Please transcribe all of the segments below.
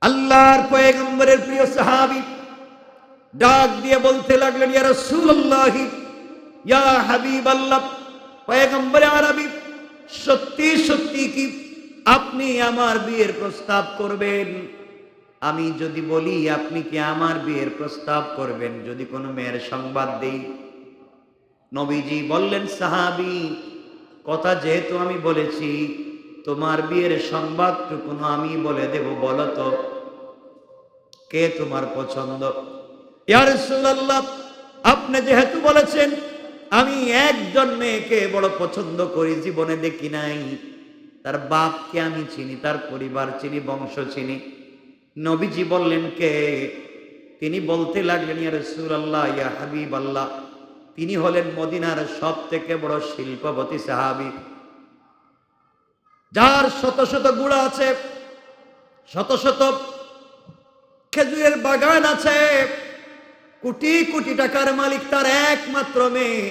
আল্লাহর পয়গম্বরের প্রিয় সাহাবী ডাক দিয়ে বলতে লাগলেন, ইয়া রাসূলুল্লাহ, ইয়া হাবিবাল্লাহ, পয়গম্বরে আরবি, সত্যি সত্যি কি আপনি আমার বিয়ের প্রস্তাব করবেন? আমি যদি বলি আপনি কি আমার বিয়ের প্রস্তাব করবেন, যদি কোনো মেয়ের সংবাদ দেই? নবীজি বললেন, সাহাবী, কথা যেহেতু আমি বলেছি, তোমার বিয়ের সংবাদটুকু আমি বলে দেব, বলো তো কে তোমার পছন্দ? ইয়া রাসূলুল্লাহ, আপনি যেহেতু বলেছেন, আমি একজন মেয়েকে বড় পছন্দ করি, জীবনে দেখি নাই, তার বাপকে আমি চিনি, তার পরিবার চিনি, বংশ চিনি। নবীজি বললেন, কে? তিনি বলতে লাগলেন, ইয়া রাসূলুল্লাহ, ইয়া হাবিবাল্লাহ, তিনি হলেন মদিনার সব থেকে বড় শিল্পপতি সাহাবী, যার শত শত গুড়া আছে, শত শত খেজুরের বাগান আছে, কোটি কোটি টাকার মালিক, তার একমাত্র মেয়ে,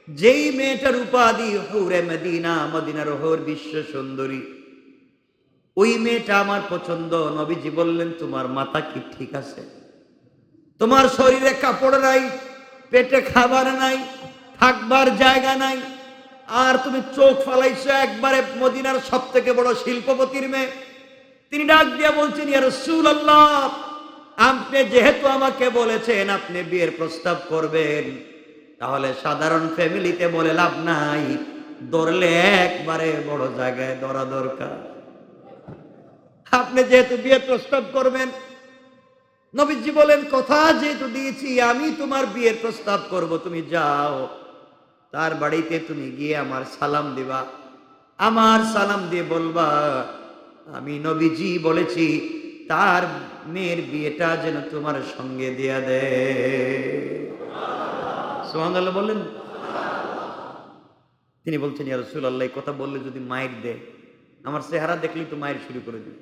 যেই মেয়েটার উপাধি হুরে মদিনা, মদিনার হুর, বিশ্ব সুন্দরী, ওই মেয়েটা আমার পছন্দ। নবীজি বললেন, তোমার মাথা কি ঠিক আছে? তোমার শরীরে কাপড় নাই, পেটে খাবার নাই, থাকবার জায়গা নাই, আর তুমি চোখ ফালাইছো একবারে মদিনার সব থেকে বড় শিল্পপতির মেয়ে। তিনি ডাক দিয়ে বলছেন, ইয়া রাসূলুল্লাহ, আপনি যেহেতু আমাকে বলেছেন আপনি বিয়ের প্রস্তাব করবেন, তাহলে সাধারণ ফ্যামিলিতে বলে লাভ নাই, ধরলে একবারে বড় জায়গায় ধরা দরকার। আপনি যেহেতু বিয়ের প্রস্তাব করবেন, নবীজি বলেন, কথা যেহেতু দিয়েছি, আমি তোমার বিয়ের প্রস্তাব করব, তুমি যাও, তার বাড়িতে তুমি গিয়ে আমার সালাম দিবা, আমার সালাম দিয়ে বলবা, আমি নবীজি বলেছি তার মেয়ের বিয়েটা যেন তোমার সঙ্গে দিয়া দে। সুবহানাল্লাহ বলেন। তিনি বলছেন, ইয়া রাসূলুল্লাহ, এই কথা বললে যদি মায়ের দে, আমার চেহারা দেখলেই তো মায়ের শুরু করে দিবে,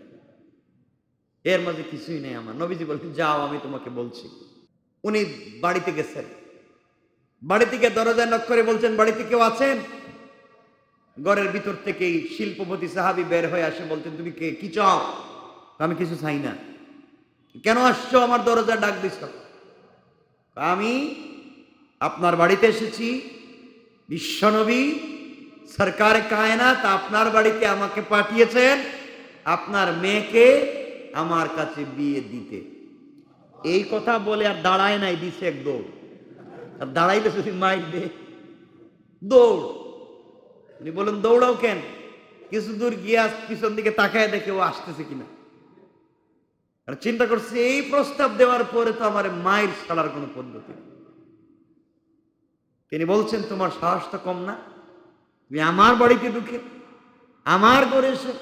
এর মাঝে কিছুই নেই আমার। নবীজি বলছেন, যাও, আমি তোমাকে বলছি। উনি বাড়িতে গেছেন, বাড়ি থেকে দরজায় নক করে বলছেন, বাড়িতে কেউ আছেন? ঘরের ভিতর থেকেই শিল্পপতি সাহাবী বের হয়ে আসে, বলতেন, তুমি কে, কি চাও? আমি কিছু চাই না। কেন আসছো, আমার দরজা ডাক দিছ? আমি আপনার বাড়িতে এসেছি, বিশ্বনবী সরকার কায়নাত আপনার বাড়িতে আমাকে পাঠিয়েছেন আপনার মেয়েকে আমার কাছে বিয়ে দিতে। এই কথা বলে আর দাঁড়ায় নাই, দিছে এক দৌড়। আর দাঁড়াইলে যদি মাইক দে, দৌড়। উনি বলেন, দৌড়াও কেন? কিছু দূর গিয়ে পিছন দিকে তাকায় দেখে ও আসতেছে কিনা। আর চিন্তা করছে, এই প্রস্তাব দেওয়ার পরে তো আমার মায়ের ছাড়ার কোনো পদ্ধতি নেই। তিনি বলছেন, তোমার সাহস তো কম না, তুমি আমার বাড়িতে ঢুকে আমার ঘরে এসে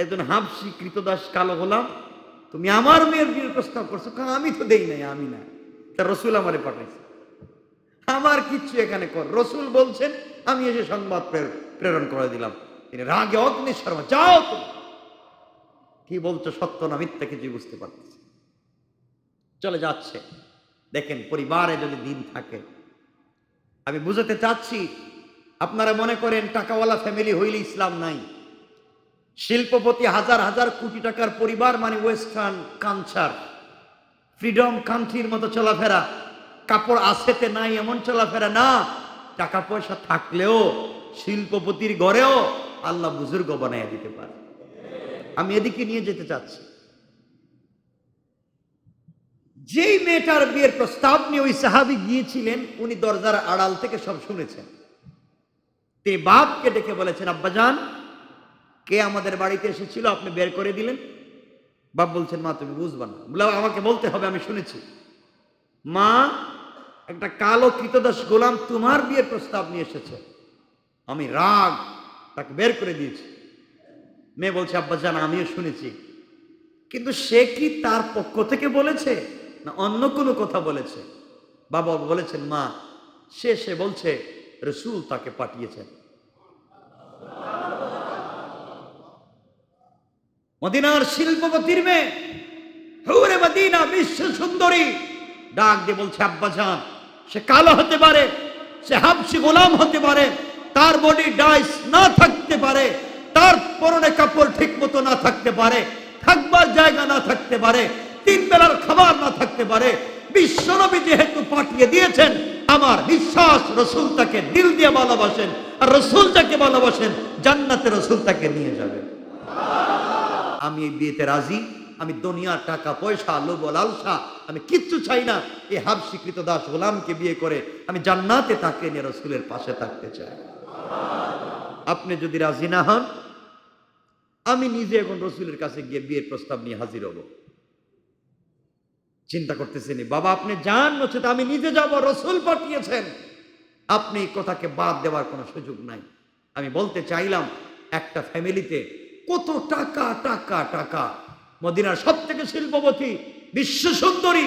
একজন হাবশি কৃতদাস কালো গোলাম, তুমি আমার মেয়ের বিয়ের প্রস্তাব করছো? আমি তো দেই নাই, আমি না, তা রসুল আমারে পাঠাইছে, আমার কিচ্ছু এখানে কর। রসুল বলছেন, আমি এসে সংবাদ প্রেরণ করে দিলাম। তিনি রাগে অগ্নিশর্মা, যাও তুমি, কি বলছো সত্য না মিথ্যা কিছুই বুঝতে পারতেছে, চলে যাচ্ছে। দেখেন, পরিবারে যদি দিন থাকে, আমি বুঝাতে চাচ্ছি, আপনারা মনে করেন টাকাওয়ালা ফ্যামিলি হইলে ইসলাম নাই। শিল্পপতি, হাজার হাজার কোটি টাকার পরিবার মানে ওয়েস্টার্ন কালচার, ফ্রিডম কান্ট্রির মতো চলাফেরা, কাপড় আছেতে নাই এমন চলাফেরা না। টাকা পয়সা থাকলেও শিল্পপতির ঘরেও আল্লাহ বুজুর্গ বানাইয়া দিতে পারে। আমি এদিকে নিয়ে যেতে চাচ্ছি। যেই মেয়েটার বিয়ের প্রস্তাব নিয়ে ওই সাহাবী গিয়েছিলেন, উনি দরজার আড়াল থেকে সব শুনেছেন। তিনি বাপকে ডেকে বলেছেন, আব্বাজান, কে আমাদের বাড়িতে এসেছিল, আপনি বের করে দিলেন। বাপ বলছেন, মা তুমি বুঝবা না। বলে, আমাকে বলতে হবে, আমি শুনেছি। মা, একটা কালো কৃতদাস গোলাম তোমার বিয়ের প্রস্তাব নিয়ে এসেছে, আমি রাগ তাকে বের করে দিয়েছি। মেয়ে বলছে, আব্বাজান, আমিও শুনেছি, কিন্তু সে কি তার পক্ষ থেকে বলেছে না অন্য কোনো কথা বলেছে? বাবা বলেছেন, মা, সে বলছে রসূল তাকে পাঠিয়েছেন। মদিনার শিল্পপতির মেয়ে, হুরে মদিনা, বিশ্ব সুন্দরী, ডাক দিয়ে বলছে, আব্বাজান, সে কালো হতে পারে, সে হাবশি গোলাম হতে পারে, তার বডি ডাইস না থাকতে পারে, তার পরনে কাপড় ঠিক মতো না থাকতে পারে, থাকবার জায়গা না থাকতে পারে, 3 বেলার খাবার না থাকতে পারে, বিশ্বনবী যেহেতু পাঠিয়ে দিয়েছেন, আমার বিশ্বাস রসুল তাকে দিল দিয়ে ভালোবাসেন, আর রসুল যাকে ভালোবাসেন জান্নাতে রসুল তাকে নিয়ে যাবেন। আমি এই বিয়েতে রাজি। আমি দুনিয়া, টাকা পয়সা, লোভ লালসা আমি কিচ্ছু চাই না। এই হাবশী কৃতদাস গোলামকে বিয়ে করে আমি জান্নাতে তাকে নিয়ে রসুলের পাশে থাকতে চাই। আপনি যদি রাজি না হন, আমি নিজে এখন রসুলের কাছে গিয়ে বিয়ের প্রস্তাব নিয়ে হাজির হব। চিন্তা করতেছেন বাবা, আপনি যান, নচেত আমি নিজে যাব, রসুল পাঠিয়েছেন। আপনি এই কথাকে বাদ দেওয়ার কোনো সুযোগ নাই। আমি বলতে চাইলাম, একটা ফ্যামিলিতে কত টাকা টাকা টাকা, মদিনার সব থেকে শিল্পবতী, বিশ্ব সুন্দরী,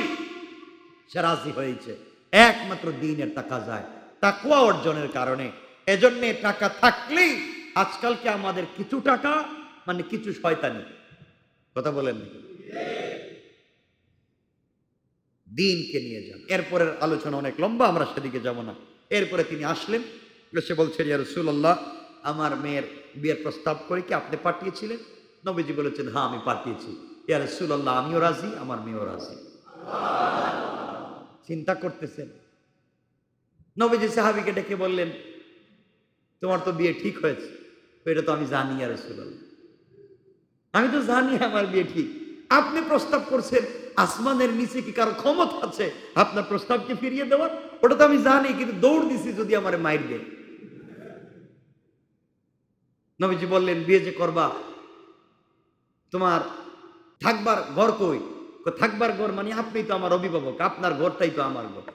সে রাজি হয়েছে একমাত্র দ্বীনের টাকা যায়, তাকওয়া অর্জনের কারণে। এজন্যে টাকা থাকলেই আজকালকে আমাদের কিছু টাকা মানে কিছু শয়তানি, কথা বলেন, দ্বীনকে নিয়ে যান। এরপরের আলোচনা অনেক লম্বা, আমরা সেদিকে যাব না। এরপরে তিনি আসলেন, সে বলছেন, ইয়া রাসূলুল্লাহ, আমার মেয়ের বিয়ের প্রস্তাব করে কি আপনি পাঠিয়েছিলেন? নবীজি বলেছেন, হ্যাঁ আমি পাঠিয়েছি। ইয়া রাসূলুল্লাহ, আমিও রাজি, আমার মেয়েও রাজি। চিন্তা করতেছেন, নবীজি সাহাবীকে ডেকে বললেন, তোমার তো বিয়ে ঠিক হয়েছে। এটা তো আমি জানি ইয়া রাসূলুল্লাহ, আমি তো জানি আমার বিয়ে ঠিক। আপনি প্রস্তাব করছেন, আসমানের নিচে কি কারো ক্ষমতা আছে আপনার প্রস্তাবকে ফিরিয়ে দেওয়ার? ওটা তো আমি জানি, কিন্তু দৌড় দিছি যদি আমার মাইর দেয়। নবীজি বললেন, বিয়ে যে করবা, তোমার থাকবার ঘর কই? থাকবার ঘর মানে আপনি তো আমার অভিভাবক, আপনার ঘরটাই তো আমার ঘর।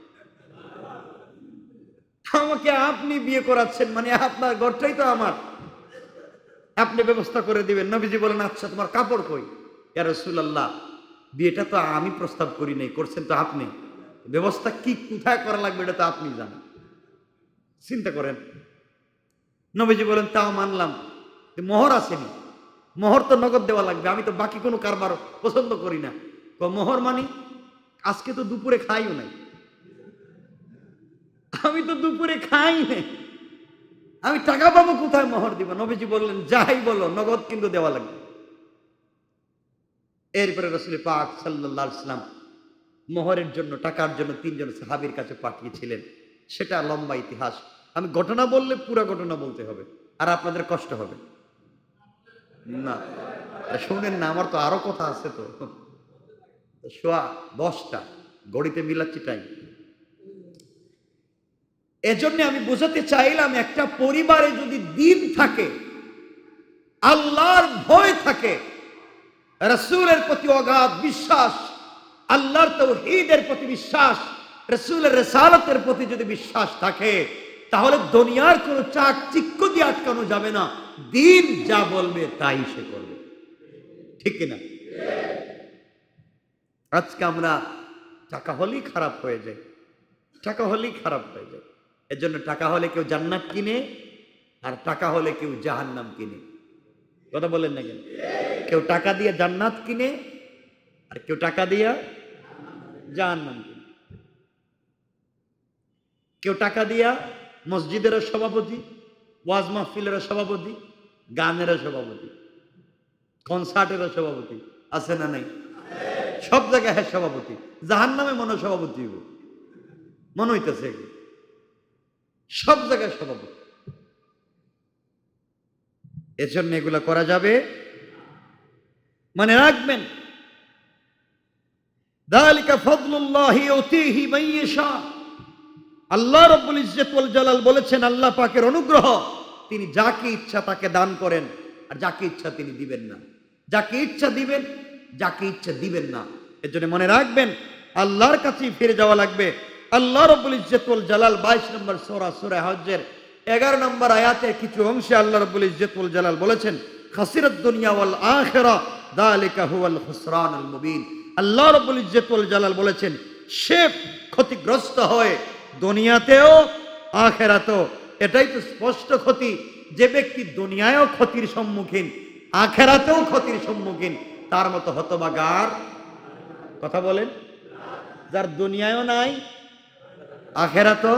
আমাকে আপনি বিয়ে করাচ্ছেন মানে আপনার ঘরটাই তো আমার, আপনি ব্যবস্থা করে দিবেন। নবীজি বলেন, আচ্ছা তোমার কাপড় কই? ইয়া রাসূলুল্লাহ, বিয়েটা তো আমি প্রস্তাব করি নাই, করছেন তো আপনি, ব্যবস্থা কি কোথায় করা লাগবে এটা তো আপনি জানেন। চিন্তা করেন, নবীজি বলেন, তাও মানলাম, মোহর আসেনি, মোহর তো নগদ দেওয়া লাগবে, আমি তো বাকি কোনো কারবার পছন্দ করি না। মোহর মানি, আজকে তো দুপুরে খাইও নাই, আমি তো দুপুরে খাই নাই, আমি টাকা পাবো কোথায়, মোহর দিব? নবীজি বললেন, যাই বলো নগদ কিন্তু দেওয়া লাগবে। এরপরে রাসূল পাক সাল্লাল্লাহু আলাইহি ওয়াসাল্লাম মোহরের জন্য, টাকার জন্য 3 জন সাহাবীর কাছে পাঠিয়েছিলেন। সেটা লম্বা ইতিহাস, আমি ঘটনা বললে পুরো ঘটনা বলতে হবে, আর আপনাদের কষ্ট হবে না। শুনেন না, আমার তো আরো কথা আছে। তো সোয়া 10টা ঘড়িতে মিলাচ্ছি টাইম। এজন্য আমি বোঝাতে চাইলাম, একটা পরিবারে যদি দ্বীন থাকে, আল্লাহর ভয় থাকে, রাসূলের প্রতি অগাধ বিশ্বাস, আল্লাহর তাওহীদের প্রতি বিশ্বাস, রাসূলের রিসালাতের প্রতি যদি বিশ্বাস থাকে, তাহলে দুনিয়ার কোনো চাকচিক্য দিয়ে আটকানো যাবে না। দ্বীন যা বলবে তাই সে করবে, ঠিক কিনা? আজকে আমরা টাকা হলেই খারাপ হয়ে যায়, টাকা হলেই খারাপ হয়ে যায়। এর জন্য টাকা হলে কেউ জান্নাত কিনে, আর টাকা হলে কেউ জাহান্নাম কিনে। কথা বলেন না কেন? কেউ টাকা দিয়ে জান্নাত কিনে, আর কেউ টাকা দিয়ে জাহান্নাম কিনে। কেউ টাকা দিয়া মসজিদের সভাপতি, ওয়াজ মাহফিলের সভাপতি, গানের সভাপতি, কনসার্টের সভাপতি, আছে না নাই? সব জায়গায় হ্যাঁ সভাপতি, জাহান্নামে মনে সভাপতি মনে হইতেছে, সব জায়গায় সভাপতি। এর জন্য এগুলো করা যাবে, মনে রাখবেন, যালিকা ফাদলুল্লাহি ইউতিহি মান ইয়াশা। আল্লাহ রাব্বুল ইজ্জত ওয়াল জালাল বলেছেন, আল্লাহ পাকের অনুগ্রহ, তিনি যাকে ইচ্ছা তাকে দান করেন, আর যাকে ইচ্ছা তিনি দিবেন না। যাকে ইচ্ছা দিবেন, যাকে ইচ্ছা দিবেন না। এর জন্য মনে রাখবেন, আল্লাহর কাছেই ফিরে যাওয়া লাগবে। আল্লাহ রাব্বুল ইজ্জত ওয়াল জালাল 22 নম্বর সূরা, সূরা হজ্জের 11 নম্বর আয়াতের কিছু অংশে আল্লাহ রাব্বুল ইজ্জত ওয়াল জালাল বলেছেন, খাসিরাত দুনিয়া ওয়াল আখিরা যালিকা হুয়াল খুসরানুল মুবিন। আল্লাহ রাব্বুল ইজ্জত ওয়াল জালাল বলেছেন, সে ক্ষতিগ্রস্ত হয় দুনিয়াতেও আখিরাতেও। এটাই তো স্পষ্ট ক্ষতি। যে ব্যক্তি দুনিয়ায়ও ক্ষতির সম্মুখীন, আখিরাতেও ক্ষতির সম্মুখীন, তার মতো হতভাগার, কথা বলেন, যার দুনিয়ায়ও নাই আখিরাতও,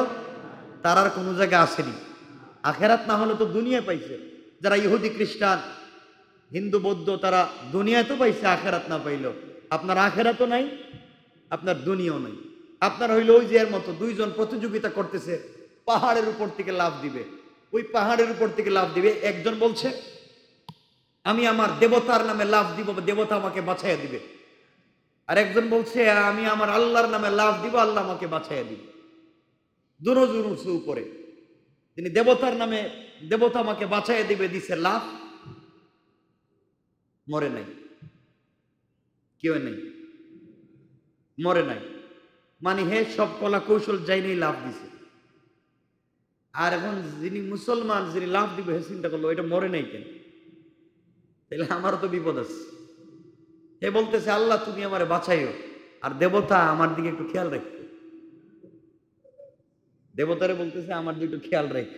তার আর কোনো জায়গায় আসেনি। আখিরাত না হলে তো দুনিয়া পাইছে। যারা ইহুদি খ্রিস্টান হিন্দু বৌদ্ধ তারা দুনিয়া তো পাইছে, আখেরাত না পাইল। আপনার আখেরাতও নাই, আপনার দুনিয়াও নাই। আপনার হইল ওই যে এর মতো দুইজন প্রতিযোগিতা করতেছে, পাহাড়ের উপর থেকে লাফ দিবে। ওই পাহাড়ের উপর থেকে লাফ দিবে, একজন বলছে আমি আমার দেবতার নামে লাফ দিব, দেবতা আমাকে বাঁচাইয়া দিবে। আর একজন বলছে আমি আমার আল্লাহর নামে লাফ দিব, আল্লাহ আমাকে বাঁচাইয়া দিবে। দুজন উঁচু উপরে, তিনি দেবতার নামে দেবতা আমাকে বাঁচাইয়া দিবে দিছে লাফ, মরে নাই, কেউ নেই, মরে নাই। মানে হে সব কলা কৌশল যাই নেই লাভ দিছে। আর এখন যিনি মুসলমান, যিনি লাভ দিবে হে চিন্তা করলো এটা মরে নাই কেন, তাহলে আমারও তো বিপদ আছে। হে বলতেছে আল্লাহ তুমি আমারে বাঁচাইও, আর দেবতা আমার দিকে একটু খেয়াল রাখো। দেবতারে বলতেছে আমার দিকে একটু খেয়াল রাখ।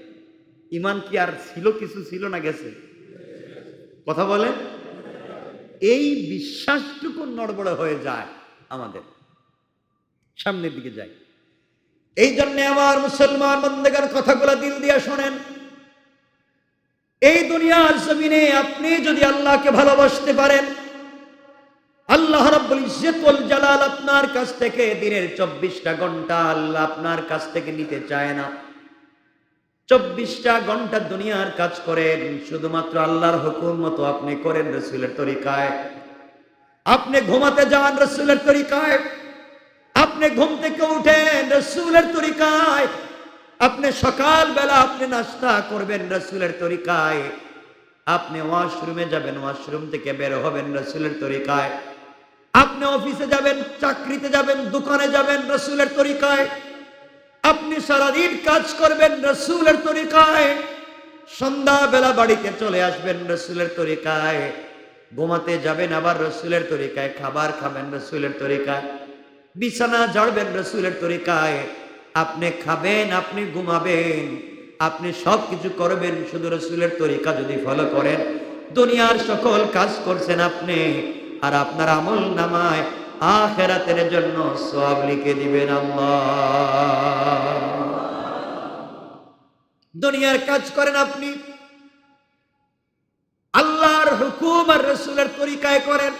ইমান কি আর ছিল, কিছু ছিল না গেছে? কথা বলে এই বিশ্বাসটুকু নড়বড়ে হয়ে যায়, আমাদের সামনের দিকে যায়। এই জন্য আমার মুসলমান বন্দেগার কথাগুলো দিল দিয়া শোনেন। এই দুনিয়ার জমিনে আপনি যদি আল্লাহকে ভালোবাসতে পারেন, আল্লাহ রাব্বুল ইজ্জত ওয়াল জালাল আপনার কাছ থেকে দিনের 24টা ঘন্টা আল্লাহ আপনার কাছ থেকে নিতে চায় না। 24টা ঘন্টা দুনিয়ার কাজ করেন, শুধুমাত্র আল্লাহর হুকুম মতো আপনি করেন, রাসূলের তরিকায়। আপনি ঘুমাতে যান রাসূলের তরিকায়, আপনি ঘুম থেকে উঠেন রাসূলের তরিকায়, আপনি সকালবেলা আপনি নাস্তা করবেন রাসূলের তরিকায়, আপনি ওয়াশরুমে যাবেন, ওয়াশরুম থেকে বের হবেন রাসূলের তরিকায়, আপনি অফিসে যাবেন, চাকরিতে যাবেন, দোকানে যাবেন রাসূলের তরিকায়, আপনি সারাদিন কাজ করবেন রাসূলের তরিকায়, সন্ধ্যাবেলা বাড়িতে চলে আসবেন রাসূলের তরিকায়, ঘুমাতে যাবেন আবার রাসূলের তরিকায়, খাবার খাবেন রাসূলের তরিকায়, বিছানা ঝাড়বেন রাসূলের তরিকায়, আপনি খাবেন, আপনি ঘুমাবেন, আপনি সবকিছু করবেন শুধু রাসূলের তরিকা যদি ফলো করেন। দুনিয়ার সকল কাজ করছেন আপনি, আর আপনার আমল নামায় আখিরাতের জন্য সওয়াব লিখে দিবেন আল্লাহ। দুনিয়ার কাজ করেন আপনি, আল্লাহর হুকুম আর রাসূলের তরিকায় করেন।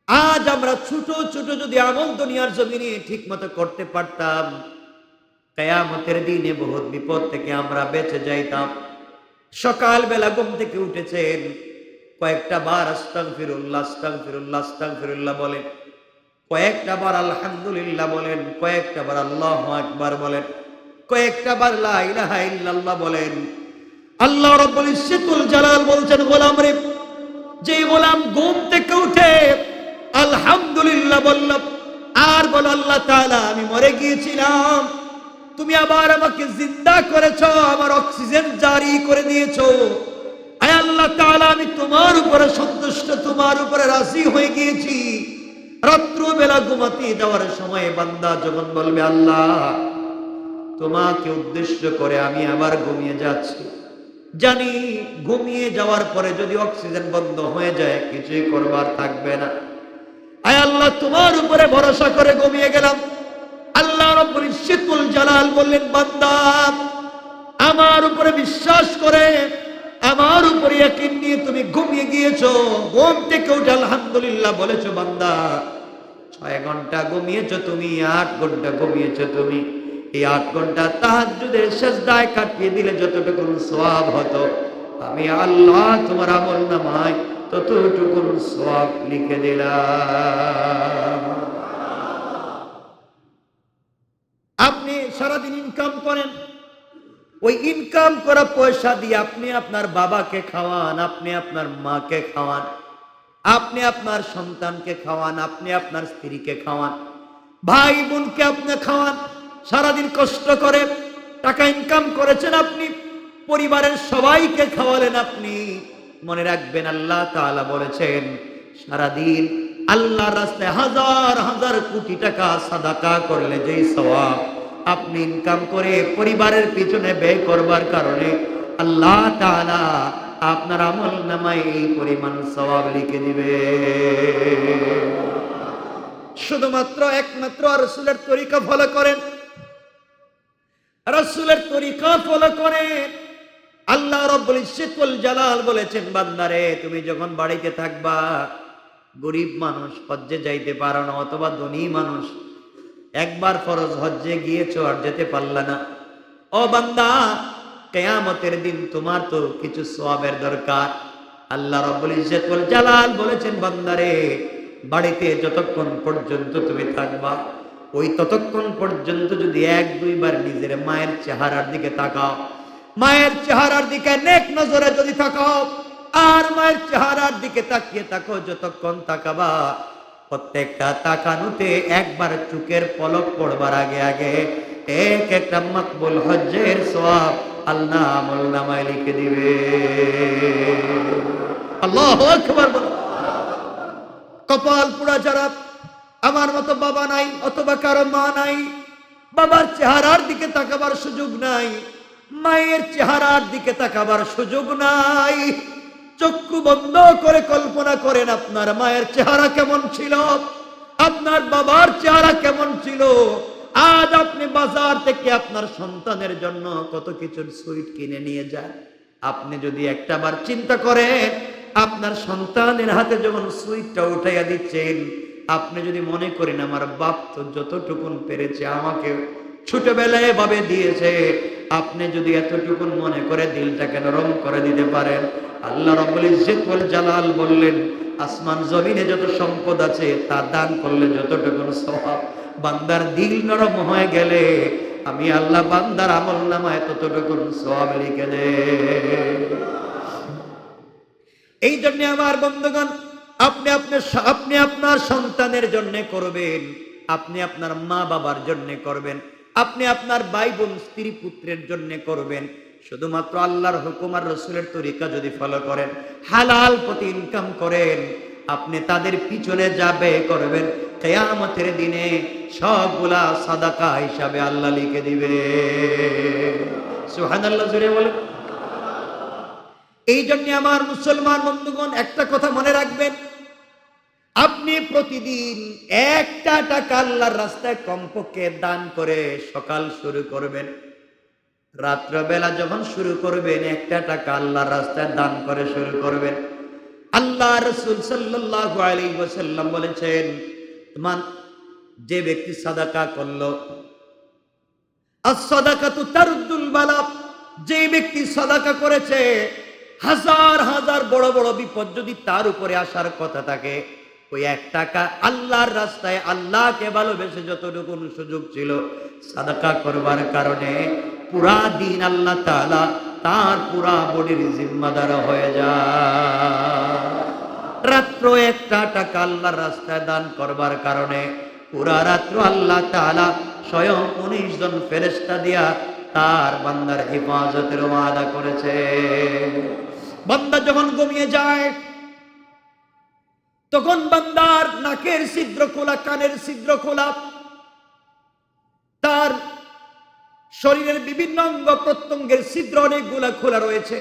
আজ আমরা ছোট ছোট যদি আমল দুনিয়ার জমিনে ঠিক মতো করতে পারতাম, কিয়ামতের দিনে বহুত বিপদ থেকে আমরা বেঁচে যাইতাম। সকালবেলা ঘুম থেকে উঠেছেন, কয়েকটা বার আস্তাগফিরুল্লাহ আস্তাগফিরুল্লাহ আস্তাগফিরুল্লাহ বলেন, কয়েকটা বার আলহামদুলিল্লাহ বলেন, কয়েকটা বার আল্লাহু আকবার বলেন, কয়েকটা বার লা ইলাহা ইল্লাল্লাহ বলেন। আল্লাহ রাব্বুল ইজ্জতুল জালাল বলছেন গোলাম রে, যে গোলাম ঘুম থেকে উঠে আলহামদুলিল্লাহ বলল আর বল আল্লাহ তাআলা আমি মরে গিয়েছিলাম, তুমি আবার আমাকে জিন্দা করেছো, আমার অক্সিজেন জারি করে দিয়েছো, আয় আল্লাহ তাআলা আমি তোমার উপরে সন্তুষ্ট, তোমার উপরে রাজি হয়ে গিয়েছি। রাত্রিবেলা ঘুমাতে যাওয়ার সময় বান্দা যখন বলবে আল্লাহ তোমাকে উদ্দেশ্য করে আমি আবার ঘুমিয়ে যাচ্ছি, জানি ঘুমিয়ে যাওয়ার পরে যদি অক্সিজেন বন্ধ হয়ে যায় কিছুই করবার থাকবে না, আয় আল্লাহ তোমার উপরে ভরসা করে ঘুমিয়ে গেলাম। আল্লাহ রাব্বুল ইজ্জতুল জালাল বললেন বান্দা আমার উপরে বিশ্বাস করে আমার উপরে ইয়াকিন নিয়ে তুমি ঘুমিয়ে গিয়েছো, ঘুম থেকে উঠে আলহামদুলিল্লাহ বলেছো, বান্দা 6 ঘন্টা ঘুমিয়েছো তুমি, 8 ঘন্টা ঘুমিয়েছো তুমি, এই 8 ঘন্টা তাহাজ্জুদের সিজদায় কাটিয়ে দিলে যতটুকু সওয়াব হতো আমি আল্লাহ তোমার আমলনামায় ততটুকু সওয়াব লিখে দিলাম। আপনি সারাদিন ইনকাম করেন, ওই ইনকাম করা পয়সা দিয়ে আপনি আপনার বাবাকে খাওয়ান, আপনি আপনার মাকে খাওয়ান, আপনি আপনার সন্তানকে খাওয়ান, আপনি আপনার স্ত্রীকে খাওয়ান, ভাই বোনকে আপনি খাওয়ান। সারাদিন কষ্ট করে টাকা ইনকাম করেছেন আপনি, পরিবারের সবাইকে খাওয়ালেন আপনি। মনে রাখবেন আল্লাহ তাআলা বলেছেন সারাদিন আল্লাহর রাস্তায় হাজার হাজার কোটি টাকা সাদাকা করলে যেই সওয়াব আপনি ইনকাম করে পরিবারের পিছনে ব্যয় করবার কারণে আল্লাহ তাআলা আপনার আমলনামায় এই পরিমাণ সওয়াব লিখে দিবে। শুধুমাত্র একমাত্র রাসূলের তরিকা ফলো করেন, রাসূলের তরিকা ফলো করেন, আল্লাহ আল্লাহ রাব্বুল ইজ্জত ওয়াল জালাল বলেছেন, বান্দারে তুমি যখন বাড়িতে থাকবা, গরিব মানুষ হজ্জে যাইতে পারো না, অথবা ধনী মানুষ একবার ফরজ হজ্জে গিয়েছো আর যেতে পারলা না, ও বান্দা কিয়ামতের দিন তোমার তো কিছু সওয়াবের দরকার। আল্লাহ রাব্বুল ইজ্জত ওয়াল জালাল বলেছেন, বান্দারে বাড়িতে যতক্ষণ পর্যন্ত তুমি থাকবা, ওই ততক্ষণ পর্যন্ত যদি এক দুইবার নিজের মায়ের চেহারার দিকে তাকাও, মায়ের চেহারার দিকে নেক নজরে যদি তাকাও, আর মায়ের চেহারার দিকে তাকিয়ে থাকো, যতক্ষণ তাকাবা, প্রত্যেকটা তাকানোতে একবার চোখের পলক পড়বার আগে আগে এক একটা মকবুল হজ্জের সওয়াব আল্লাহ আমল নামায় লিখে দিবে। আল্লাহু আকবার। কপাল পুরা যারা আমার মতো বাবা নাই অথবা কারো মা নাই, বাবার চেহারার দিকে তাকাবার সুযোগ নাই, মায়ের চেহারার দিকে তাকাবার সুযোগ নাই, চক্ষু বন্ধ করে কল্পনা করেন আপনার মায়ের চেহারা কেমন ছিল, আপনার বাবার চেহারা কেমন ছিল। আজ আপনি বাজার থেকে আপনার সন্তানের জন্য কত কিছুর সুইট কিনে নিয়ে যান। আপনি যদি একটাবার চিন্তা করেন, আপনার সন্তানের হাতে যখন সুইটটা উঠাইয়া দিচ্ছেন, আপনি যদি মনে করেন আমার বাপ তো যতটুকুন পেরেছে আমাকে ছোটবেলায় ভাবে দিয়েছে, আপনি যদি এতটুকুন মনে করে দিলটাকে নরম করে দিতে পারেন, আল্লাহ রাব্বুল ইজ্জত ওয়াল জালাল বললেন, আসমান জমিনে যত সম্পদ আছে তা দান করলে যতটুকুন সওয়াব, বান্দার দিল নরম হয়ে গেলে আমি আল্লাহ বান্দার আমল নামায় ততটুকুন সওয়াব লিখে দেই। এই জন্য আমার বন্ধুগণ, আপনি আপনার সন্তানের জন্য করবেন, আপনি আপনার মা বাবার জন্য করবেন, আপনি আপনার ভাই বোন স্ত্রী পুত্রের জন্য করবেন। শুধুমাত্র আল্লাহর হুকুম আর রাসূলের তরিকা যদি ফলো করেন, হালাল পথে ইনকাম করেন, আপনি তাদের পিছনে যা ব্যয় করবেন কিয়ামতের দিনে সবগুলা সাদাকা হিসাবে আল্লাহ লিখে দিবে। সুবহানাল্লাহ জোরে বলেন। এই জন্য আমার মুসলমান বন্ধুগণ একটা কথা মনে রাখবেন, আপনি প্রতিদিন একটা টাকা আল্লাহর রাস্তায় কমপক্ষে দান করে সকাল শুরু করবেন, রাত্রবেলা যখন শুরু করবেন একটা টাকা আল্লাহর রাস্তায় দান করে শুরু করবেন। আল্লাহ রাসূল সাল্লাল্লাহু আলাইহি ওয়াসাল্লাম বলেছেন, যে ব্যক্তি সাদাকা করলো, as-সাদাকাতু তারুদ্দুল বালা, যে ব্যক্তি সাদাকা করেছে, হাজার হাজার বড় বড় বিপদ যদি তার উপরে আসার কথা থাকে, ওই এক টাকা আল্লাহর রাস্তায় আল্লাহকে ভালোবেসে যতটুকু সুযোগ ছিল সাদাকা করবার কারণে, পুরা দিন আল্লাহ তাআলা তার পুরা বডির জিম্মাদার হয়ে যায়। রাত্র একটা টাকা আল্লাহর রাস্তায় দান করবার কারণে পুরা রাত্র আল্লাহ তাআলা স্বয়ং 19 জন ফেরেশতা দিয়া তার বান্দার হেফাজতের ওয়াদা করেছে। বান্দা যখন ঘুমিয়ে যায়, তখন বান্দার নাকের ছিদ্র খোলা, কানের ছিদ্র খোলা, তার শরীরের বিভিন্ন অঙ্গ প্রত্যঙ্গের ছিদ্র অনেকগুলা খোলা রয়েছে।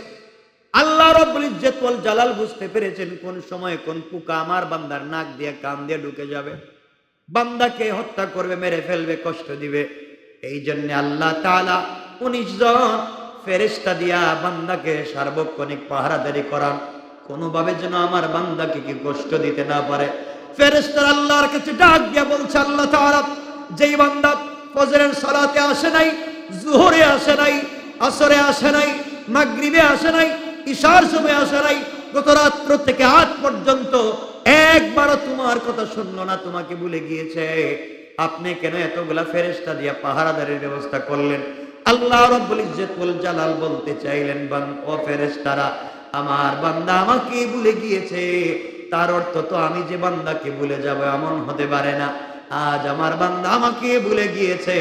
আল্লাহ রাব্বুল ইজ্জত ওয়াল জালাল বুঝতে পেরেছেন কোন সময় কোন পোকা আমার বান্দার নাক দিয়ে কান দিয়ে ঢুকে যাবে, বান্দাকে হত্যা করবে, মেরে ফেলবে, কষ্ট দিবে। এই জন্য আল্লাহ তাআলা 19 জন ফেরেশতা দিয়া বান্দাকে সার্বক্ষণিক পাহারাদারি করান, কোনোভাবে যেন আমার বান্দাকে কি কষ্ট দিতে না পারে। ফেরেশতারা আল্লাহর কাছে ডাক দিয়া বলছে, আল্লাহ তাআলা, যেই বান্দা ফজরের সালাতে আসে নাই, জোহরে আসে নাই, আসরে আসে নাই, মাগরিবে আসে নাই, ইশার সময় আসে নাই, গত রাত্র থেকে আজ পর্যন্ত একবারও তোমার কথা শুনলো না, তোমাকে ভুলে গিয়েছে, আপনি কেন এতগুলা ফেরেশতা দিয়া পাহারাদারির ব্যবস্থা করলেন? আল্লাহ রাব্বুল ইজ্জত ওয়াল জালাল বলতে চাইলেন, ও ফেরেশতারা, আমার বান্দা আমাকে ভুলে গিয়েছে, তার অর্থ তো আমি যে বান্দাকে ভুলে যাব এমন হতে পারে না। আজ আমার বান্দা আমাকে ভুলে গিয়েছে,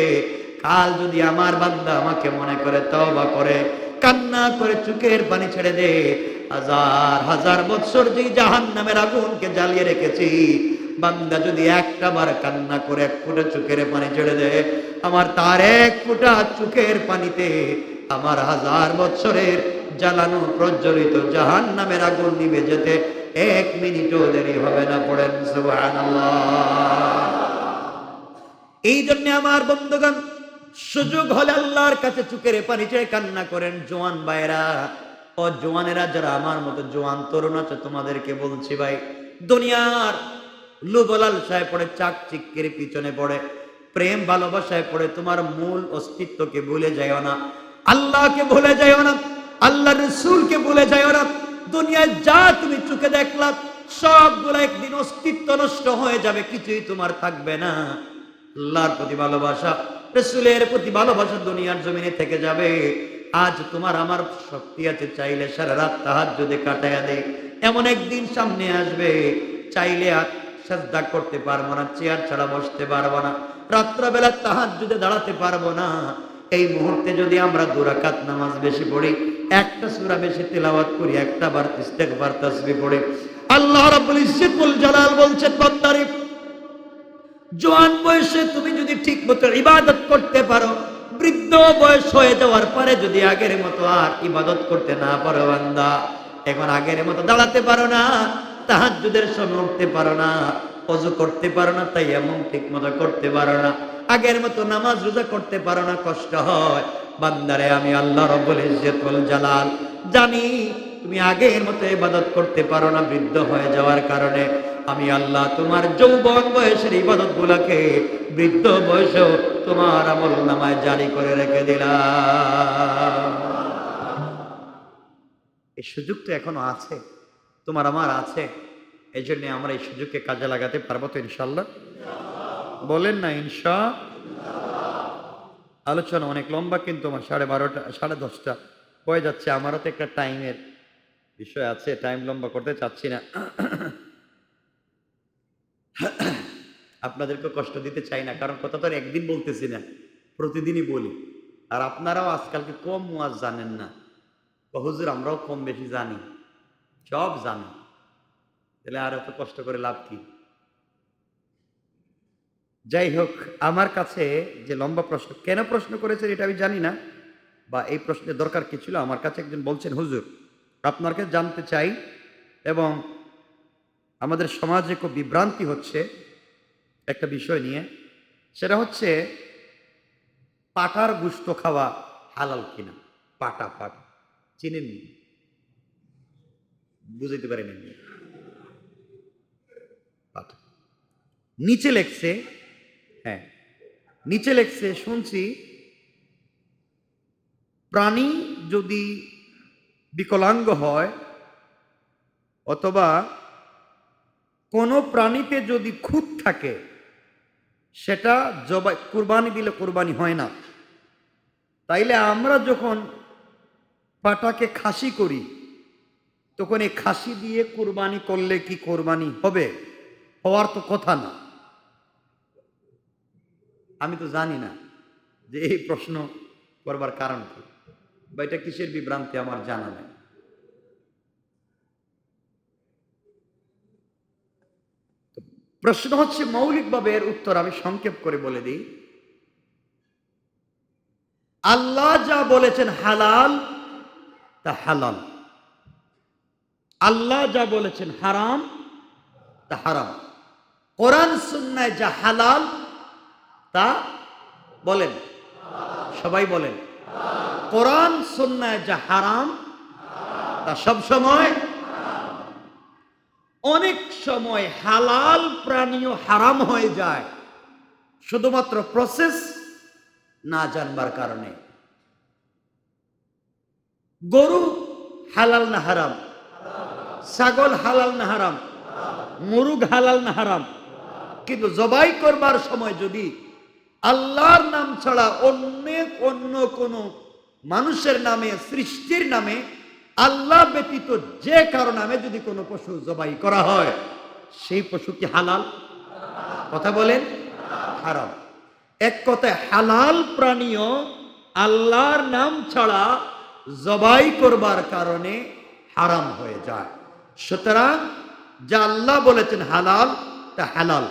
কাল যদি আমার বান্দা আমাকে মনে করে তওবা করে কান্না করে চোখের পানি ছেড়ে দে, হাজার হাজার বছর যে জাহান্নামের আগুনকে জ্বালিয়ে রেখেছি, বান্দা যদি একটা বার কান্না করে এক ফোঁটা চোখের পানি ছেড়ে দে, আমার তার এক ফোঁটা চোখের পানিতে আমার হাজার বছরের জ্বালানো প্রজ্বলিত জাহান্নামের আগুন নিভে যেতে 1 মিনিটও দেরি হবে না। পড়েন সুবহানাল্লাহ। এই জন্য আমার বন্ধুগণ, সুযোগ হলে আল্লাহর কাছে চোখের পানি ছেড়ে কান্না করেন। জওয়ান ভাইরা, ও জোয়ানেরা, যারা আমার মতো জোয়ান তরুণ আছে, তোমাদেরকে বলছি ভাই, দুনিয়ার লোভ লালসায় পড়ে, চাকচিক্যের পিছনে পড়ে, প্রেম ভালোবাসায় পড়ে তোমার মূল অস্তিত্বকে ভুলে যাইও না, আল্লাহকে ভুলে যাইও না, আল্লাহ রসুলকে ভুলে যাইও না। দুনিয়ায় যা তুমি চোখে দেখলা সবগুলো একদিন অস্তিত্ব নষ্ট হয়ে যাবে, কিছুই তোমার থাকবে না। আল্লাহর প্রতি ভালোবাসা, রসুলের প্রতি ভালোবাসা দুনিয়ার জমিনে থেকে যাবে। আজ তোমার আমার শক্তি আছে, চাইলে সারা রাত তাহাজ্জুদে কাটায়া দে, এমন একদিন সামনে আসবে চাইলে আর সাজদা করতে পারবো না, চেয়ার ছাড়া বসতে পারবো না, রাত্রবেলা তাহাজ্জুদে দাঁড়াতে পারবো না। এই মুহূর্তে যদি আমরা 2 রাকাত নামাজ বেশি পড়ি, একটা সূরা বেশি তেলাওয়াত করি, একটা বার ইস্তেগফার তাসবিহ পড়ি, আল্লাহ রাব্বুল ইজ্জতুল জালাল বলছেন, বান্দারে জোয়ান বয়সে তুমি যদি ঠিক মতো ইবাদত করতে পারো, বৃদ্ধ বয়স হয়ে যাওয়ার পরে যদি আগের মতো আর ইবাদত করতে না পারো বান্দা, এখন আগের মতো দাঁড়াতে পারো না, তাহাজ্জুদের সময় উঠতে পারো না, ওযু করতে পারো না, তাইয়াম্মুম ঠিক মতো করতে পারো না, আগের মতো নামাজ রোজা করতে পারো না, কষ্ট হয় বান্দারে, আমি আল্লাহ রাব্বুল ইজ্জতুল জালাল জানি তুমি আগের মতো ইবাদত করতে পারো না বৃদ্ধ হয়ে যাওয়ার কারণে। আমি আল্লাহ তোমার যৌবন বয়সের ইবাদত গুলাকে বৃদ্ধ বয়সেও তোমার আমল নামায় জারি করে রেখে দিলাম। এই সুযোগ তো এখনো আছে, তোমার আমার আছে, এই জন্য আমরা এই সুযোগকে কাজে লাগাতে পারবো তো ইনশাল্লাহ? বলেন না ইনশা। আলোচনা অনেক লম্বা, কিন্তু আমার 12:30 10:30 হয়ে যাচ্ছে, আমারও তো একটা টাইমের বিষয় আছে, টাইম লম্বা করতে চাচ্ছি না, আপনাদেরকে কষ্ট দিতে চাই না, কারণ কথা তো আর একদিন বলতেছি না, প্রতিদিনই বলি। আর আপনারাও আজকালকে কম ওয়াজ জানেন না, হুজুর আমরাও কম বেশি জানি, সব জানি, তাহলে আর এত কষ্ট করে লাভ কি? যাই হোক, আমার কাছে যে লম্বা প্রশ্ন, কেন প্রশ্ন করেছেন এটা আমি জানি না, বা এই প্রশ্নের দরকার কি ছিল, আমার কাছে একজন বলছেন, হুজুর আপনার কাছে জানতে চাই, এবং আমাদের সমাজে খুব বিভ্রান্তি হচ্ছে একটা বিষয় নিয়ে, সেটা হচ্ছে পাঠার গোশত খাওয়া হালাল কিনা। পাটা চিনেননি? বুঝতে পারেন? পাটা নিচে লেখছে, হ্যাঁ নিচে লেখছে, শুনছি প্রাণী যদি বিকলাঙ্গ হয় অথবা কোনো প্রাণীতে যদি খুঁত থাকে, সেটা জবাই কুরবানি দিলে কুরবানি হয় না। তাইলে আমরা যখন পাটাকে খাসি করি, তখন এই খাসি দিয়ে কুরবানি করলে কি কুরবানি হবে? হওয়ার তো কথা না। আমি তো জানি না যে এই প্রশ্ন করবার কারণ কি, বা এটা কিসের বিভ্রান্তি আমার জানা নেই। প্রশ্ন হচ্ছে মৌলিকভাবে, এর উত্তর আমি সংক্ষেপ করে বলে দিই। আল্লাহ যা বলেছেন হালাল তা হালাল, আল্লাহ যা বলেছেন হারাম তা হারাম। কোরআন সুন্নায় যা হালাল তা বলেন, সবাই বলেন, কোরআন সুন্নায় যা হারাম তা সব সময়। অনেক সময় হালাল প্রাণীও হারাম হয়ে যায় শুধুমাত্র প্রসেস না জানবার কারণে। গরু হালাল না হারাম? ছাগল হালাল না হারাম? মুরগ হালাল না হারাম? কিন্তু জবাই করবার সময় যদি আল্লাহর নাম ছাড়া অন্য কোনো মানুষের নামে, সৃষ্টির নামে, আল্লাহ ব্যতীত যে কারো নামে যদি কোনো পশু জবাই করা হয়, সেই পশু কি হালাল? কথা বলেন, হারাম। এক কথায় হালাল প্রাণীও আল্লাহর নাম ছাড়া জবাই করবার কারণে হারাম হয়ে যায়। সুতরাং যা আল্লাহ বলেছেন হালাল তা হালাল,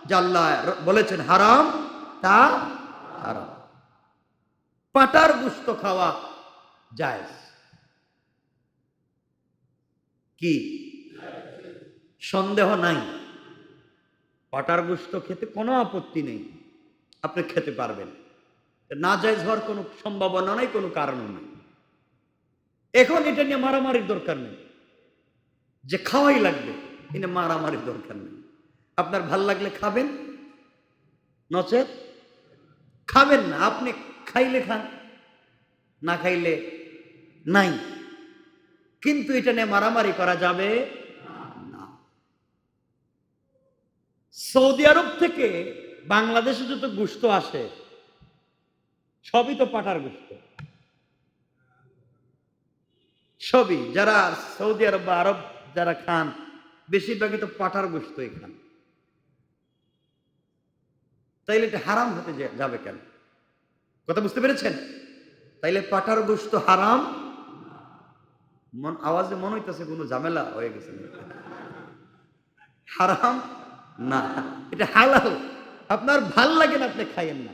যা আল্লাহ বলেছেন হারাম তা হারাম। পাটার গোশত খাওয়া জায়েজ কি? সন্দেহ নাই, পাটার গোশত খেতে কোনো আপত্তি নেই, আপনি খেতে পারবেন, না জায়েজ হওয়ার কোনো সম্ভাবনা নাই, কোনো কারণ নাই। এখন এটা নিয়ে মারামারির দরকার নেই, যে খাওয়াই লাগবে এটা মারামারির দরকার নেই। আপনার ভাল লাগলে খাবেন, নচেত খাবেন না। আপনি খাইলে খান, না খাইলে নাই, কিন্তু এটা নিয়ে মারামারি করা যাবে না। সৌদি আরব থেকে বাংলাদেশে যত গোশত আসে সবই তো পাঠার গোশত, সবই। যারা সৌদি আরব বা আরব যারা খান বেশিরভাগই তো পাঠার গোশতই খান, তাইলে এটা হারাম হতে যাবে কেন? কথা বুঝতে পেরেছেন? তাইলে পাঠার গোশত হারাম। আওয়াজে মনে হইতেছে কোনো ঝামেলা হয়ে গেছে। হারাম না, এটা হালাল। আপনার ভাল লাগে না আপনি খাইয়েন না,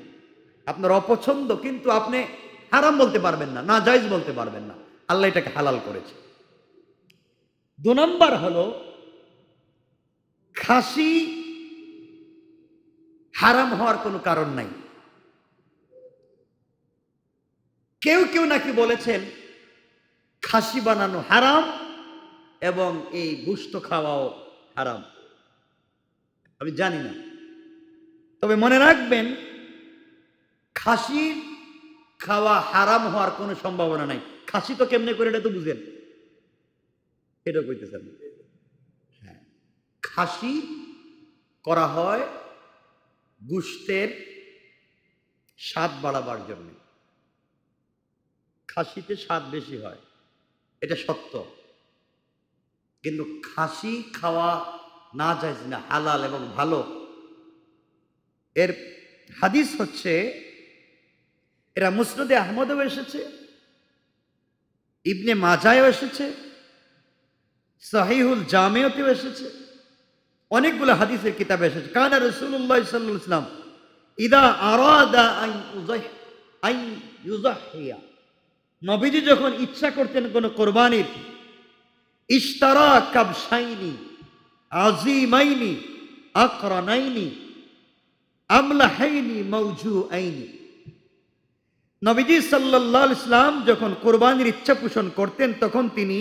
আপনার অপছন্দ, কিন্তু আপনি হারাম বলতে পারবেন না, না জায়েজ বলতে পারবেন না। আল্লাহ এটাকে হালাল করেছে। 2 নম্বর হলো খাসি হারাম হওয়ার কোনো কারণ নাই। কেউ কেউ নাকি বলেছেন খাসি বানানো হারাম এবং এই গোশত খাওয়াও হারাম। আমি জানি না, তবে মনে রাখবেন খাসি খাওয়া হারাম হওয়ার কোনো সম্ভাবনা নাই। খাসি তো কেমনে করে এটা তো বুঝেন, এটা কইতেছেন। হ্যাঁ, খাসি করা হয় গোশতের স্বাদ বাড়াবার জন্য। খাসিতে স্বাদ বেশি হয়, এটা সত্য, কিন্তু খাসি খাওয়া না জায়েজ না, হালাল এবং ভালো। এর হাদিস হচ্ছে, এরা মুসনাদে আহমদেও এসেছে, ইবনে মাজায়ও এসেছে, সহিহুল জামিয়াতেও এসেছে, অনেকগুলো হাদিসের কিতাবে এসেছে। কানা রাসূলুল্লাহ সাল্লাল্লাহু আলাইহি ওয়াসাল্লাম ইদা আরাদা আন ইউযাহিয়া, নবীজি যখন ইচ্ছা করতেন কোন কোরবানির, ইশতারা কাবশাইনি আজিমাইনি আকরানাইনি আমলাহাইনি মাওজুআইনি, নবীজি সাল্লাল্লাহু আলাইহি ওয়াসাল্লাম যখন কোরবানির ইচ্ছা পোষণ করতেন তখন তিনি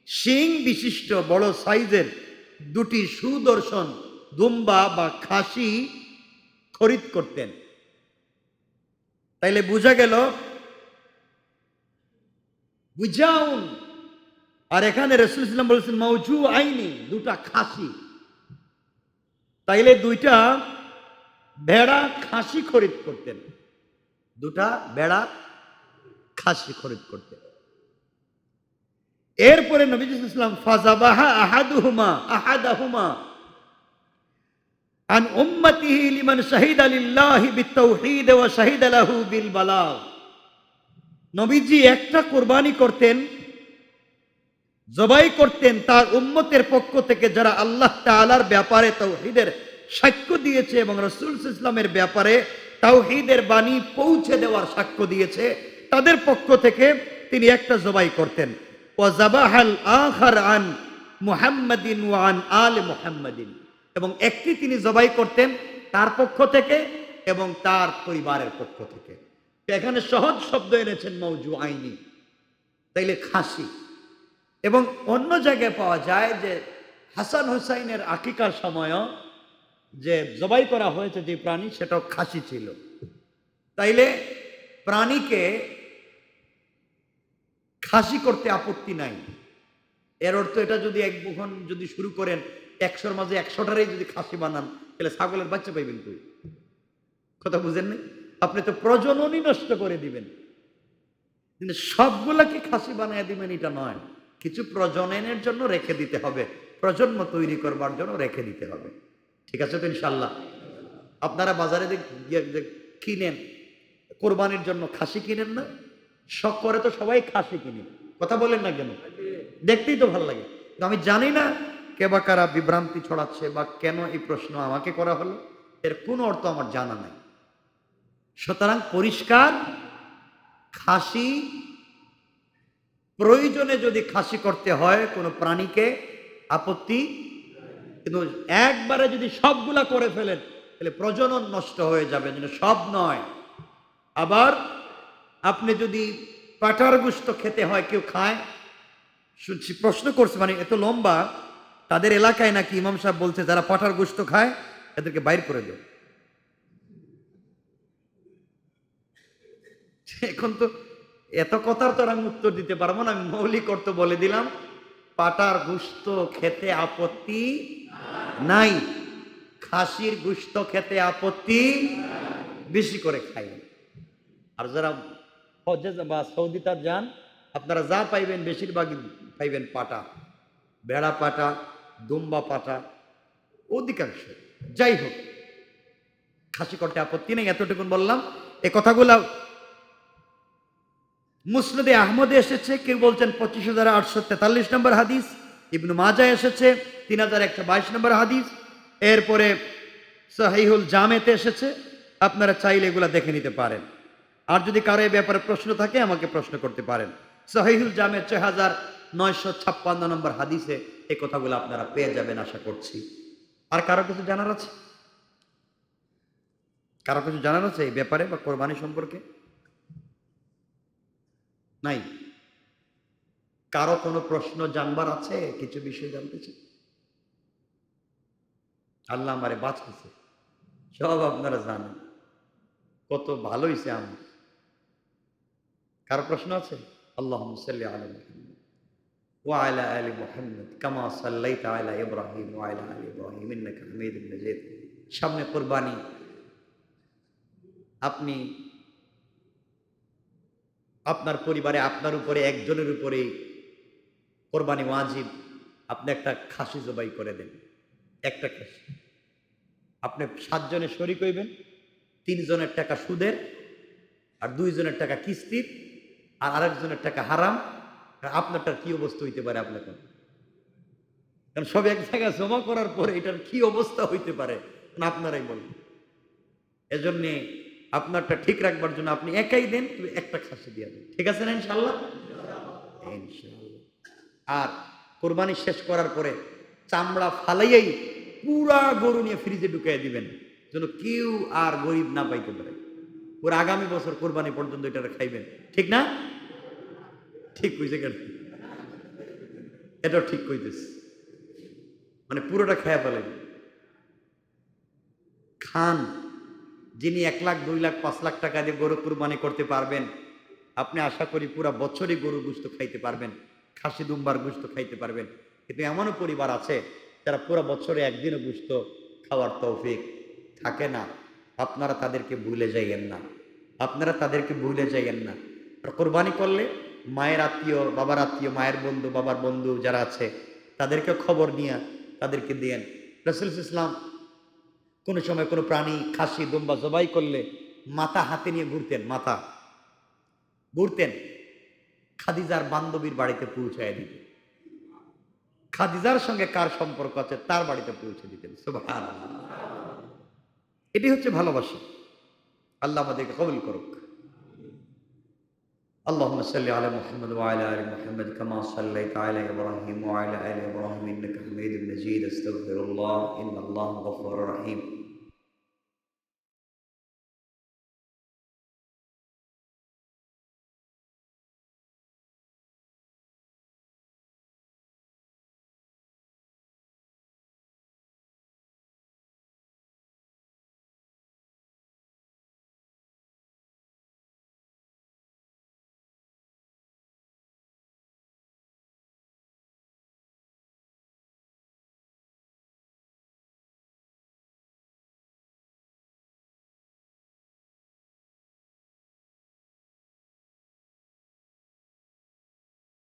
শিং বিশিষ্ট বড় সাইজের 2টি সুদর্শন দুম্বা বা খাসি খরিদ করতেন। তাইলে বোঝা গেল বুঝাউন, আর এখানে রাসূল সাল্লাল্লাহু আলাইহি ওয়াসাল্লাম বলেছেন মাওজুআইনি, 2টা খাসি। তাইলে 2টা ভেড়া খাসি খরিদ করতেন, 2টা ভেড়া খাসি খরিদ করতেন। এরপরে নবী সাল্লাল্লাহু আলাইহি ওয়াসাল্লাম ফাযাবাহা আহাদাহুমা আন উম্মতিহি লিমান শাহিদা লিল্লাহি বিত্তাওহীদ ওয়া শাহিদা লাহু বিল বালাগ, নবীজি একটা কুরবানি করতেন, জবাই করতেন তার উম্মতের পক্ষ থেকে যারা আল্লাহ তাআলার ব্যাপারে তাওহীদের সাক্ষ্য দিয়েছে এবং রাসূল সাল্লাল্লাহু আলাইহি ওয়াসাল্লামের ব্যাপারে তাওহীদের বাণী পৌঁছে দেওয়ার সাক্ষ্য দিয়েছে, তাদের পক্ষ থেকে তিনি একটা জবাই করতেন। ওয়া যাবাহাল আখার আন মুহাম্মাদিন ওয়া আন আলে মুহাম্মাদিন, এবং একটি তিনি জবাই করতেন তার পক্ষ থেকে এবং তার পরিবারের পক্ষ থেকে। এখানে সহজ শব্দ এনেছেন মাওজুআইনি, তাইলে খাসি। এবং অন্য জায়গায় পাওয়া যায় যে হাসান হুসাইনের আকিকার সময়ও যে জবাই করা হয়েছে যে প্রাণী সেটাও খাসি ছিল। তাইলে প্রাণীকে খাসি করতে আপত্তি নাই। এর অর্থ এটা যদি একবুখন যদি শুরু করেন 100-র মাঝে 100টারই যদি খাসি বানান তাহলে ছাগলের বাচ্চা পাইবেন কই? কথা বুঝেন না? আপনি তো প্রজননই নষ্ট করে দিবেন। কিন্তু সবগুলাকে খাসি বানিয়ে দিবেন এটা নয়, কিছু প্রজননের জন্য রেখে দিতে হবে, প্রজন্ম তৈরি করবার জন্য রেখে দিতে হবে। ঠিক আছে তো ইনশাল্লাহ? আপনারা বাজারে কিনেন কোরবানির জন্য খাসি কিনেন না? শখ করে তো সবাই খাসি কিনে, কথা বলেন না কেন? দেখতেই তো ভালো লাগে। আমি জানি না কে বা কারা বিভ্রান্তি ছড়াচ্ছে বা কেন এই প্রশ্ন আমাকে করা হলো, এর কোনো অর্থ আমার জানা নাই। সুতরাং পরিষ্কার, খাসি প্রয়োজনে যদি খাসি করতে হয় কোনো প্রাণীকে আপত্তি, কিন্তু একবারে যদি সবগুলা করে ফেলেন তাহলে প্রজনন নষ্ট হয়ে যাবে, সব নয়। আবার আপনি যদি পাঠার গোশত খেতে হয়, কেউ খায়? শুনছি, প্রশ্ন করছে, মানে এত লম্বা। তাদের এলাকায় নাকি ইমাম সাহেব বলছে যারা পাঠার গোশত খায় এদেরকে বাইর করে দেয়। এখন তো এত কথার তো আমি উত্তর দিতে পারবো না, আমি মৌলিক অর্থ বলে দিলাম, পাটার গোশত খেতে আপত্তি নাই, খাসির গোশত খেতে আপত্তি, বেশি করে খাই। আর যারা হজ্জে বা সৌদিতে যান, আপনারা যা পাইবেন বেশিরভাগই পাইবেন পাটা, ভেড়া পাটা, দুম্বা পাটা, অধিকাংশ। যাই হোক, খাসি করতে আপত্তি নেই, এতটুকুন বললাম। এ কথাগুলা মুসনাদে আহমদে এসেছে, কেউ বলছেন 25,843 নম্বর হাদিস, ইবনু মাজাহ এসেছে 3,122 নম্বর হাদিস, এরপরে সহিহুল জামেতে এসেছে। আপনারা চাইলে এগুলা দেখে নিতে পারেন। আর যদি কারো এই ব্যাপারে প্রশ্ন থাকে আমাকে প্রশ্ন করতে পারেন। সহিহুল জামে 6,956 নম্বর হাদিসে এই কথাগুলো আপনারা পেয়ে যাবেন আশা করছি। আর কারো কিছু জানার আছে? কারো কিছু জানার আছে এই ব্যাপারে বা কোরবানি সম্পর্কে? নাই? কারো কোনো প্রশ্ন জানবার আছে? কিছু বিষয় জানতে চাই? আল্লাহ আমারে বাঁচাইছে, সব আপনারা জানেন, কত ভালো হইছে আমি। কারো প্রশ্ন আছে? আল্লাহুম্মা সাল্লি আলা মুহাম্মাদ ওয়া আলা আলি মুহাম্মাদ কামা সাল্লাইতা আলা ইব্রাহিম ওয়া আলা আলি ইব্রাহিম ইন্নাকা হামিদুম মাজিদ। সামনে কুরবানি, আপনি আপনার পরিবারে আপনার উপরে একজনের উপরে কোরবানি ওয়াজিব, আপনি একটা খাসি জবাই করে দেন, একটা খাসি। আপনি 7 জনের শরীক হইবেন, 3 জনের টাকা সুদের, আর 2 জনের টাকা কিস্তির, আর আরেকজনের টাকা হারাম। আপনারটার কি অবস্থা হইতে পারে আপনার? কারণ সব এক জায়গায় জমা করার পরে এটার কি অবস্থা হইতে পারে আপনারাই বলেন। এজন্যে আপনারটা ঠিক রাখবার জন্য আপনি একাই দেন, তুমি একটা খাসি দিয়ে দেন, ঠিক আছে না ইনশাআল্লাহ? ইনশাআল্লাহ। আর কোরবানি শেষ করার পরে চামড়া ফালাইয়াই পুরা গরু নিয়ে ফ্রিজে ঢুকাই দিবেন, যেন কেউ আর গরিব না পাইতে পারে। ওর আগামী বছর কোরবানি পর্যন্ত এটা খাইবেন, ঠিক না? ঠিক কইছে কেন? এটাও ঠিক কইতেছে, মানে পুরোটা খেয়ে ফেলেন। খান, যিনি 1 লাখ 2 লাখ 5 লাখ টাকা দিয়ে গরু কুরবানি করতে পারবেন, আপনি আশা করি পুরা বছরই গরু গোশত খাইতে পারবেন, খাসি দুম্বার গোশত খাইতে পারবেন। কিন্তু এমনও পরিবার আছে যারা পুরা বছরে একদিনও গোশত খাওয়ার তৌফিক থাকে না। আপনারা তাদেরকে ভুলে যাইয়েন না, আপনারা তাদেরকে ভুলে যাইয়েন না। আর কোরবানি করলে মায়ের আত্মীয়, বাবার আত্মীয়, মায়ের বন্ধু, বাবার বন্ধু যারা আছে তাদেরকে খবর নিয়ে তাদেরকে দিয়েন। রাসূল ইসলাম কোনো সময় কোনো প্রাণী খাসি দুম্বা জবাই করলে মাথা হাতে নিয়ে ঘুরতেন, মাথা ঘুরতেন, খাদিজার বান্ধবীর বাড়িতে পৌঁছায় দিতেন। খাদিজার সঙ্গে কার সম্পর্ক আছে তার বাড়িতে পৌঁছে দিতেন। সুবহানাল্লাহ। এটি হচ্ছে ভালোবাসা। আল্লাহ আমাদেরকে কবুল করুক। আল্লাহুম্মা সাল্লি আলা মুহাম্মাদ ওয়া আলা আলি মুহাম্মাদ কামা সাল্লাইতা আলা ইব্রাহিম ওয়া আলা আলি ইব্রাহিম ইন্নাকা হামিদুম মাজিদ। আস্তাগফিরুল্লাহ, ইন্নাল্লাহা গফুরুর রহিম।